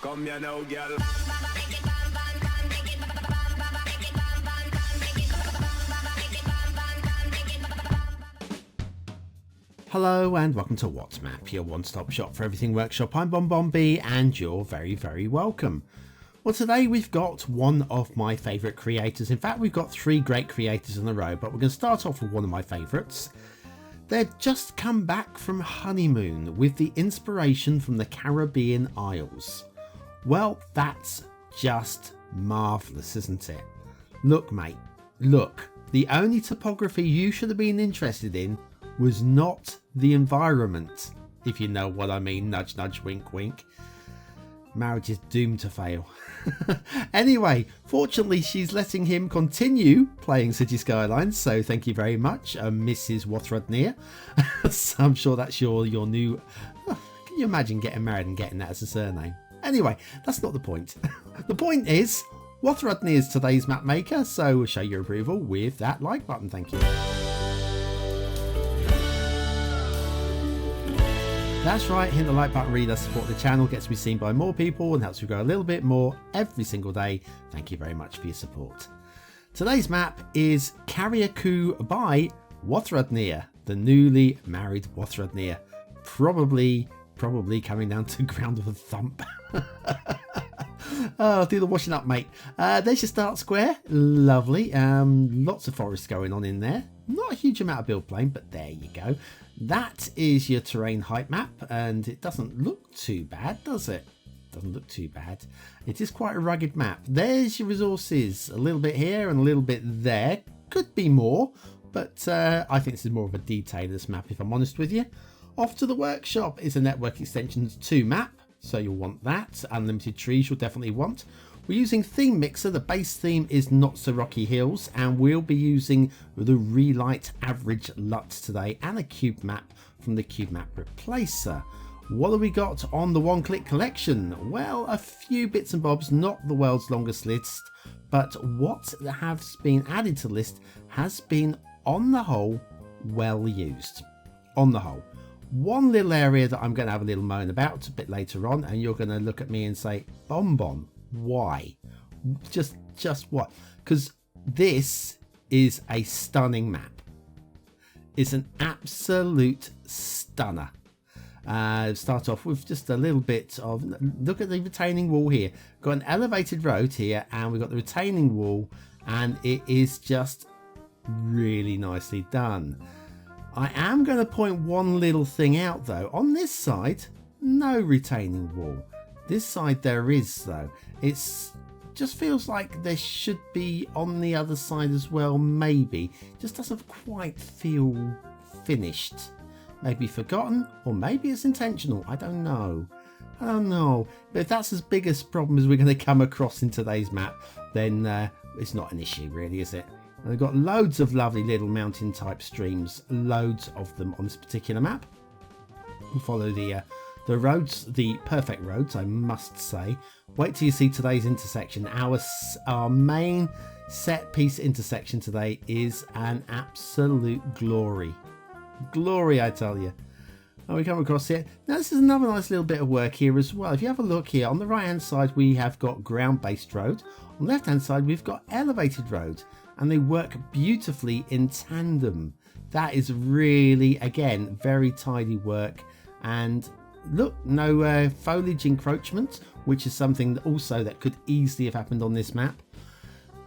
Come here now, girl. Hello and welcome to What's Map, your one-stop shop for everything workshop. I'm BonBonB and you're very, very welcome. Well, today we've got one of my favourite creators. In fact, we've got three great creators in a row, but we're going to start off with one of my favourites. They've just come back from honeymoon with the inspiration from the Caribbean Isles. Well, that's just marvellous, isn't it? Look, mate, look. The only topography you should have been interested in was not the environment, if you know what I mean. Nudge, nudge, wink, wink. Marriage is doomed to fail. Anyway, fortunately, she's letting him continue playing Cities Skylines, so thank you very much, Mrs. Waftthrudnir. So I'm sure that's your new... Can you imagine getting married and getting that as a surname? Anyway, that's not the point. The point is, Waftthrudnir is today's map maker, so show your approval with that like button, thank you. That's right, hit the like button, really does support the channel, gets me seen by more people and helps me grow a little bit more every single day. Thank you very much for your support. Today's map is Carriacou by Waftthrudnir, the newly married Waftthrudnir. Probably coming down to ground with a thump. Oh, do the washing up, mate. There's your start square. Lovely. Lots of forest going on in there. Not a huge amount of build plane, but there you go. That is your terrain height map, and it doesn't look too bad, does it? Doesn't look too bad. It is quite a rugged map. There's your resources. A little bit here and a little bit there. Could be more, but I think this is more of a detailer's map, if I'm honest with you. Off to the workshop is a network extensions 2 map, so you'll want that. Unlimited trees you'll definitely want. We're using Theme Mixer. The base theme is Not So Rocky Hills, and we'll be using the Relight Average LUT today and a cube map from the Cube Map Replacer. What have we got on the one-click collection? Well, a few bits and bobs, not the world's longest list, but what has been added to the list has been, on the whole, well used. On the whole. One little area that I'm going to have a little moan about a bit later on, and you're going to look at me and say, BonBon, why? Just what? Because this is a stunning map. It's an absolute stunner. Start off with just a little bit of, look at the retaining wall here. Got an elevated road here, and we've got the retaining wall, and it is just really nicely done. I am going to point one little thing out though. On this side, no retaining wall. This side there is though. It's just feels like there should be on the other side as well, maybe. Just doesn't quite feel finished. Maybe forgotten, or maybe it's intentional. I don't know. But if that's as big a problem as we're going to come across in today's map, then it's not an issue really, is it? And they've got loads of lovely little mountain type streams, loads of them on this particular map. We'll follow the roads, the perfect roads, I must say. Wait till you see today's intersection. Our main set piece intersection today is an absolute glory. Glory, I tell you. And we come across here. Now this is another nice little bit of work here as well. If you have a look here, on the right hand side we have got ground-based road. On the left hand side we've got elevated road. And they work beautifully in tandem. That is really, again, very tidy work. And look, no foliage encroachment, which is something that also that could easily have happened on this map.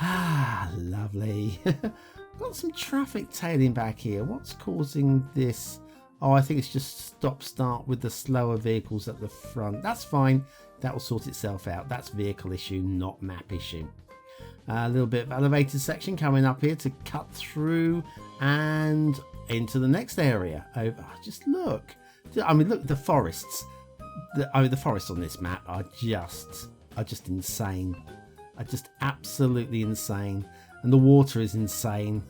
Ah, lovely. Got some traffic tailing back here. What's causing this? Oh, I think it's just stop-start with the slower vehicles at the front. That's fine. That will sort itself out. That's vehicle issue, not map issue. A little bit of elevated section coming up here to cut through and into the next area. Over, just look. I mean, look, the forests. The forests on this map are just insane. Are just absolutely insane. And the water is insane.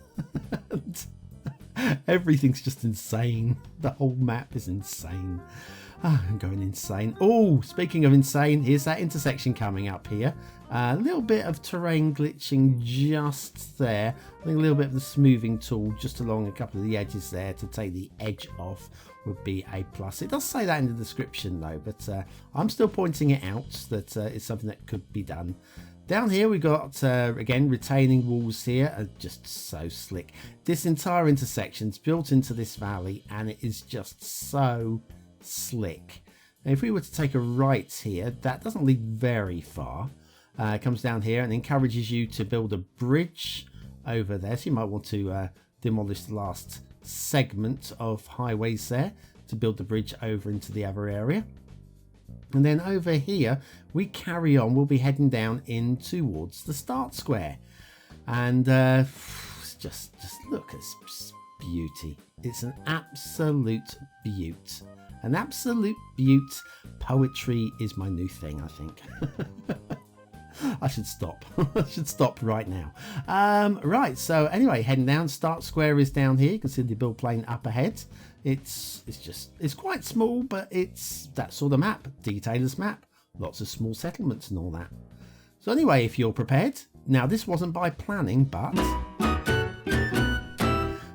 Everything's just insane. The whole map is insane. I'm going insane. Oh, speaking of insane, here's that intersection coming up here. A little bit of terrain glitching just there. I think a little bit of the smoothing tool just along a couple of the edges there to take the edge off. would be a plus. It does say that in the description though, but I'm still pointing it out that it's something that could be done. Down here we got, again, retaining walls here are just so slick. This entire intersection's built into this valley and it is just so slick. Now, if we were to take a right here, that doesn't lead very far. It comes down here and encourages you to build a bridge over there. So you might want to demolish the last segment of highways there to build the bridge over into the other area. And then over here we carry on. We'll be heading down in towards the start square, and just look at this beauty. It's an absolute beaut. An absolute beaut. Poetry is my new thing, I think. I should stop. I should stop right now. Right, so anyway, heading down. Start square is down here. You can see the build plane up ahead. It's quite small, but it's that sort of map, detailer's map, lots of small settlements and all that. So anyway, if you're prepared, now this wasn't by planning, but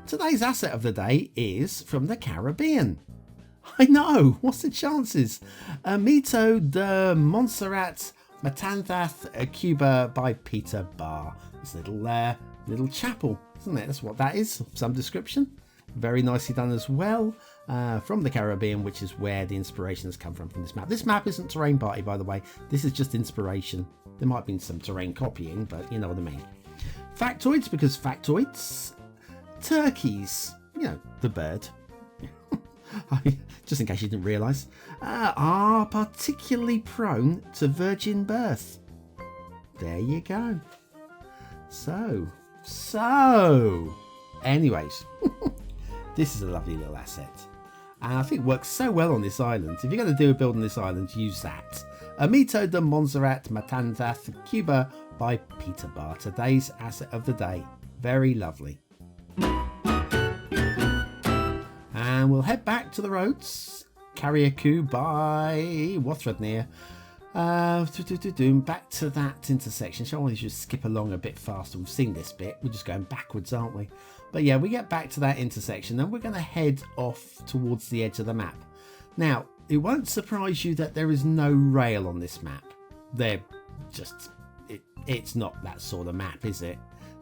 today's asset of the day is from the Caribbean. I know, what's the chances? Ermita de Monserrate, Matanzas, Cuba by PeterBar. This little chapel, isn't it? That's what that is, some description. Very nicely done as well, from the Caribbean, which is where the inspiration has come from this map. This map isn't terrain party, by the way. This is just inspiration. There might have been some terrain copying, but you know what I mean. Factoids, because factoids, turkeys, you know, the bird, just in case you didn't realise, are particularly prone to virgin birth. There you go. So, anyways. This is a lovely little asset, and I think it works so well on this island. If you're going to do a build on this island, use that. Ermita de Monserrate, Matanzas, Cuba by PeterBar. Today's asset of the day. Very lovely. And we'll head back to the roads. Carriacou by Waftthrudnir. Back to that intersection. Shall we just skip along a bit faster? We've seen this bit. We're just going backwards, aren't we? But yeah, we get back to that intersection, then we're going to head off towards the edge of the map. Now, it won't surprise you that there is no rail on this map. It's not that sort of map, is it?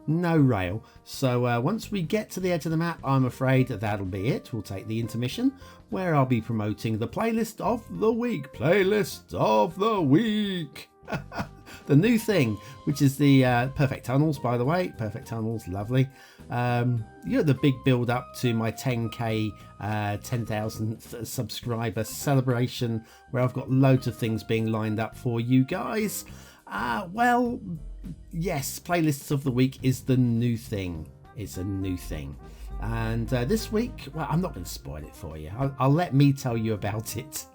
No rail. So once we get to the edge of the map, I'm afraid that'll be it. We'll take the intermission, where I'll be promoting the playlist of the week. Playlist of the week. The new thing, which is the Perfect Tunnels, by the way. Perfect Tunnels, lovely. The big build up to my 10k 10,000th subscriber celebration, where I've got loads of things being lined up for you guys. Well, yes, playlists of the week is the new thing. It's a new thing. And this week, well, I'm not going to spoil it for you. I'll let me tell you about it.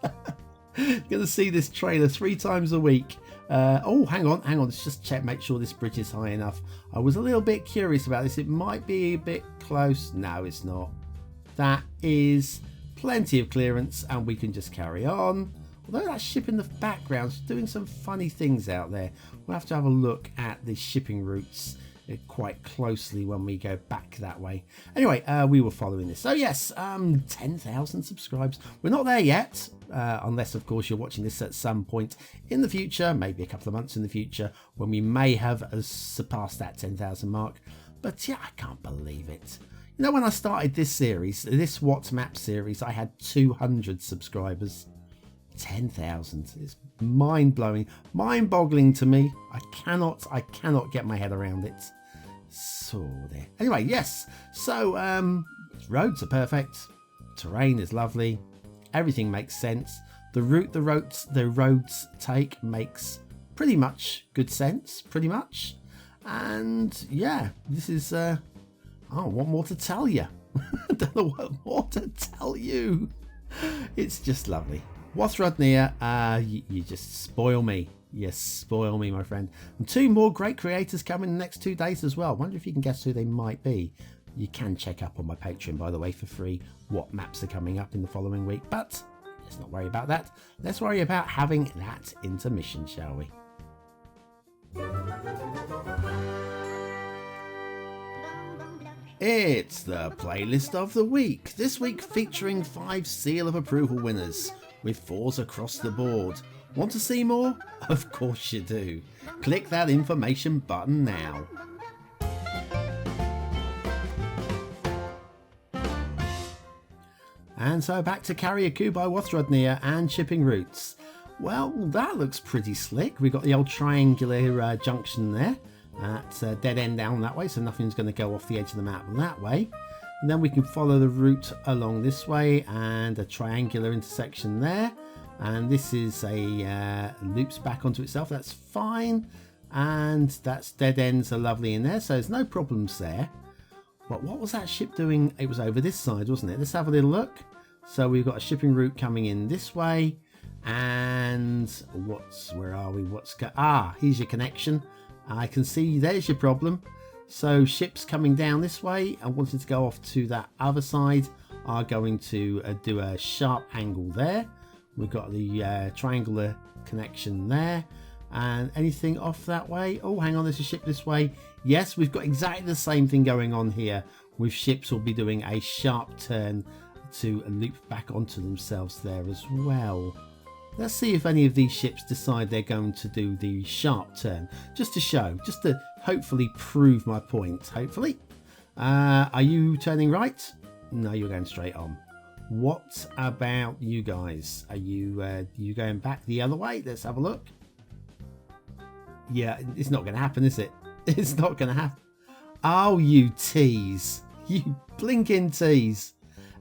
You're going to see this trailer 3 times a week. Oh, hang on. Let's just check, make sure this bridge is high enough. I was a little bit curious about this. It might be a bit close. No, it's not. That is plenty of clearance, and we can just carry on. Although that ship in the background is doing some funny things out there. We'll have to have a look at the shipping routes quite closely when we go back that way. Anyway, we were following this. So yes, 10,000 subscribers. We're not there yet, unless of course you're watching this at some point in the future, maybe a couple of months in the future, when we may have surpassed that 10,000 mark. But yeah, I can't believe it. You know, when I started this series, this What Map series, I had 200 subscribers. 10,000. It's mind-blowing, mind-boggling to me. I cannot get my head around it. So there. Anyway, yes. So roads are perfect. Terrain is lovely. Everything makes sense. The route the roads take makes pretty much good sense. Pretty much. And yeah, this is. What more to tell you? I don't know what more to tell you. It's just lovely. Waftthrudnir, you just spoil me. You spoil me, my friend. And 2 more great creators coming in the next 2 days as well. I wonder if you can guess who they might be. You can check up on my Patreon, by the way, for free what maps are coming up in the following week. But let's not worry about that. Let's worry about having that intermission, shall we? It's the playlist of the week. This week featuring 5 seal of approval winners with 4s across the board. Want to see more? Of course you do. Click that information button now. And so back to Carriacou by Waftthrudnir and shipping routes. Well, that looks pretty slick. We've got the old triangular junction there. That's a dead end down that way, so nothing's going to go off the edge of the map that way. And then we can follow the route along this way and a triangular intersection there. And this is a loops back onto itself. That's fine. And that's dead ends are lovely in there, so there's no problems there. But what was that ship doing? It was over this side, wasn't it? Let's have a little look. So we've got a shipping route coming in this way. And where are we? Here's your connection. I can see there's your problem. So ships coming down this way and wanting to go off to that other side are going to do a sharp angle there. We've got the triangular connection there. And anything off that way? Oh, hang on, there's a ship this way. Yes, we've got exactly the same thing going on here, with ships will be doing a sharp turn to loop back onto themselves there as well. Let's see if any of these ships decide they're going to do the sharp turn, just to show, just to hopefully prove my point, hopefully. Are you turning right? No, you're going straight on. What about you guys? Are you going back the other way? Let's have a look. Yeah, it's not going to happen, is it? It's not going to happen. Oh, you tease. You blinking tease.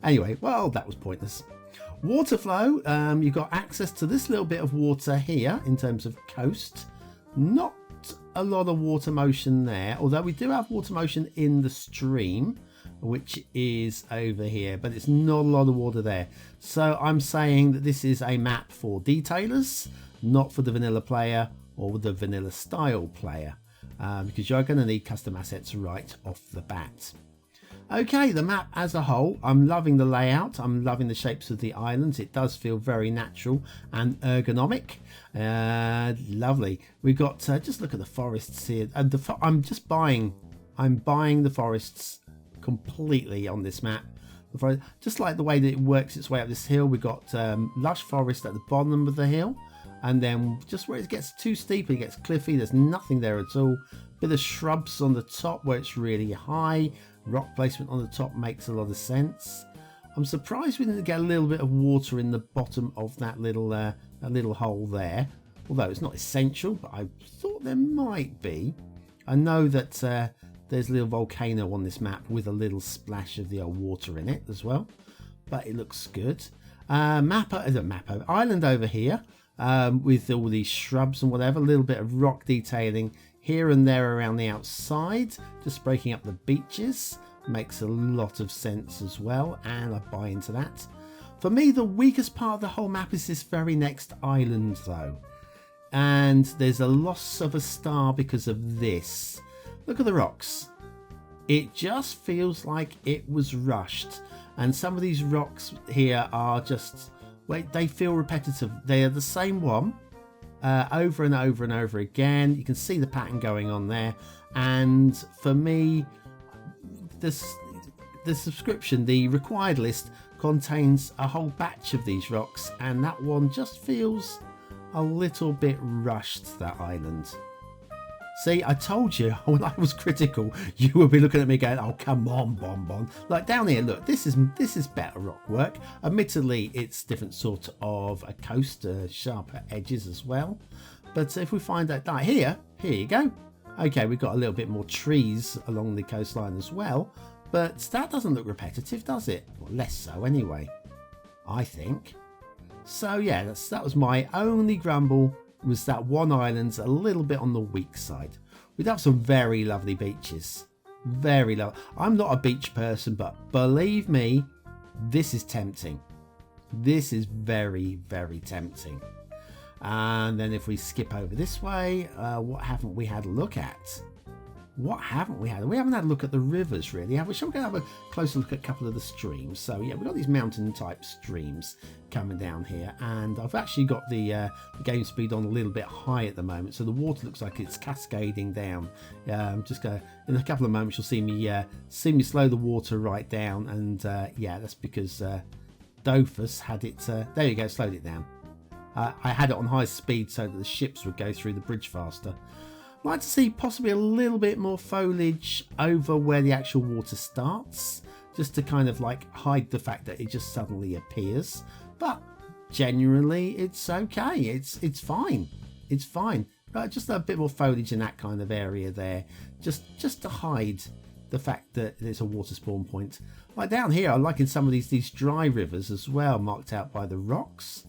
Anyway, well, that was pointless. Water flow, you've got access to this little bit of water here in terms of coast. Not a lot of water motion there, although we do have water motion in the stream, which is over here, but it's not a lot of water there. So I'm saying that this is a map for detailers, not for the vanilla player or the vanilla style player, because you're going to need custom assets right off the bat. Okay, the map as a whole, I'm loving the layout. I'm loving the shapes of the islands. It does feel very natural and ergonomic. Lovely. We've got, just look at the forests here. And I'm buying the forests completely on this map. Just like the way that it works its way up this hill. We've got lush forest at the bottom of the hill. And then just where it gets too steep, it gets cliffy. There's nothing there at all. Bit of shrubs on the top where it's really high. Rock placement on the top makes a lot of sense. I'm surprised we didn't get a little bit of water in the bottom of that little hole there. Although it's not essential, but I thought there might be. I know that there's a little volcano on this map with a little splash of the old water in it as well. But it looks good. Island over here. With all these shrubs and whatever, a little bit of rock detailing here and there around the outside, just breaking up the beaches makes a lot of sense as well, and I buy into that. For me, the weakest part of the whole map is this very next island though, and there's a loss of a star because of this. Look at the rocks. It just feels like it was rushed, and some of these rocks here are just, they feel repetitive. They are the same one over and over and over again. You can see the pattern going on there. And for me, the subscription, the required list, contains a whole batch of these rocks. And that one just feels a little bit rushed, that island. See, I told you when I was critical, you would be looking at me going, oh, come on, BonBonB. Like down here, look, this is better rock work. Admittedly, it's different sort of a coast, sharper edges as well. But if we find that here you go. Okay, we've got a little bit more trees along the coastline as well. But that doesn't look repetitive, does it? Well, less so anyway, I think. So yeah, that was my only grumble. Was that one island's a little bit on the weak side. We'd have some very lovely beaches. Very lovely. I'm not a beach person, but believe me, this is tempting. This is very, very tempting. And then if we skip over this way, what haven't we had a look at? what haven't we had? We haven't had a look at the rivers really, have we? Shall we go have a closer look at a couple of the streams? So yeah, we've got these mountain type streams coming down here, and I've actually got the game speed on a little bit high at the moment, so the water looks like it's cascading down. Just go in a couple of moments you'll see me slow the water right down, and yeah, that's because Dofus had it there you go, slowed it down. I had it on high speed so that the ships would go through the bridge faster. I'd like to see possibly a little bit more foliage over where the actual water starts, just to kind of like hide the fact that it just suddenly appears. But generally it's okay, it's fine, it's fine. Just a bit more foliage in that kind of area there, just to hide the fact that there's a water spawn point. Like down here, I like in some of these dry rivers as well, marked out by the rocks.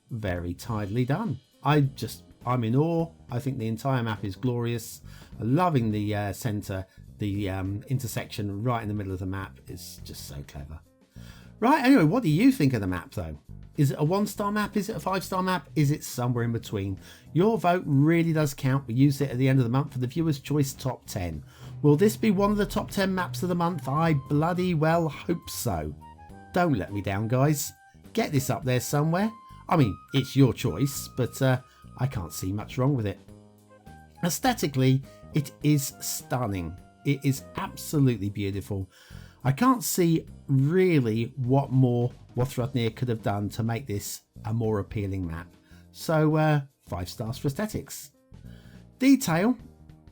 Very tidily done. I'm in awe. I think the entire map is glorious. Loving the center, the intersection right in the middle of the map is just so clever. Right, anyway, what do you think of the map though? Is it a 1-star map? Is it a 5-star map? Is it somewhere in between? Your vote really does count. We use it at the end of the month for the Viewer's Choice Top 10. Will this be one of the top 10 maps of the month? I bloody well hope so. Don't let me down, guys. Get this up there somewhere. I mean, it's your choice, but I can't see much wrong with it. Aesthetically, it is stunning. It is absolutely beautiful. I can't see really what more Waftthrudnir could have done to make this a more appealing map. So 5 stars for aesthetics. Detail.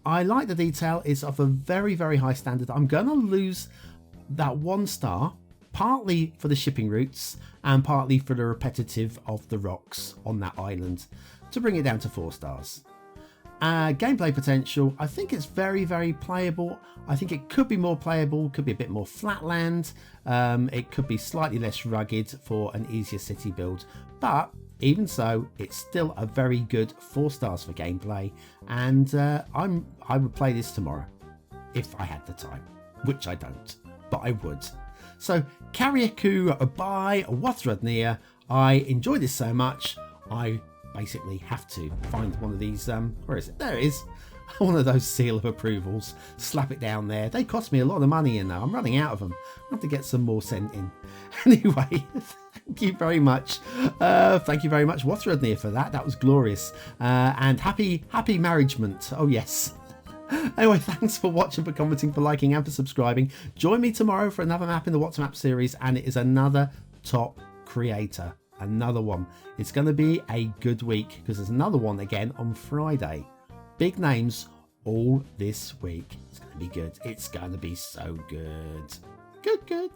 I like the detail. It's of a very, very high standard. I'm going to lose that 1 star, partly for the shipping routes and partly for the repetitive of the rocks on that island, to bring it down to 4 stars. Gameplay potential, I think it's very, very playable. I think it could be more playable, could be a bit more flatland. It could be slightly less rugged for an easier city build, but even so, it's still a very good 4 stars for gameplay, and I would play this tomorrow if I had the time, which I don't, but I would. So Carriacou by Waftthrudnir. I enjoy this so much, I basically have to find one of these, where is it? There it is. One of those seal of approvals, slap it down there. They cost me a lot of money in there. I'm running out of them. I have to get some more sent in. Anyway, thank you very much. Thank you very much, Waftthrudnir, for that. That was glorious. And happy marriagement. Oh yes. Anyway, thanks for watching, for commenting, for liking, and for subscribing. Join me tomorrow for another map in the What's Map series, and it is another top creator. Another one. It's going to be a good week because there's another one again on Friday. Big names all this week. It's going to be good. It's going to be so good. Good.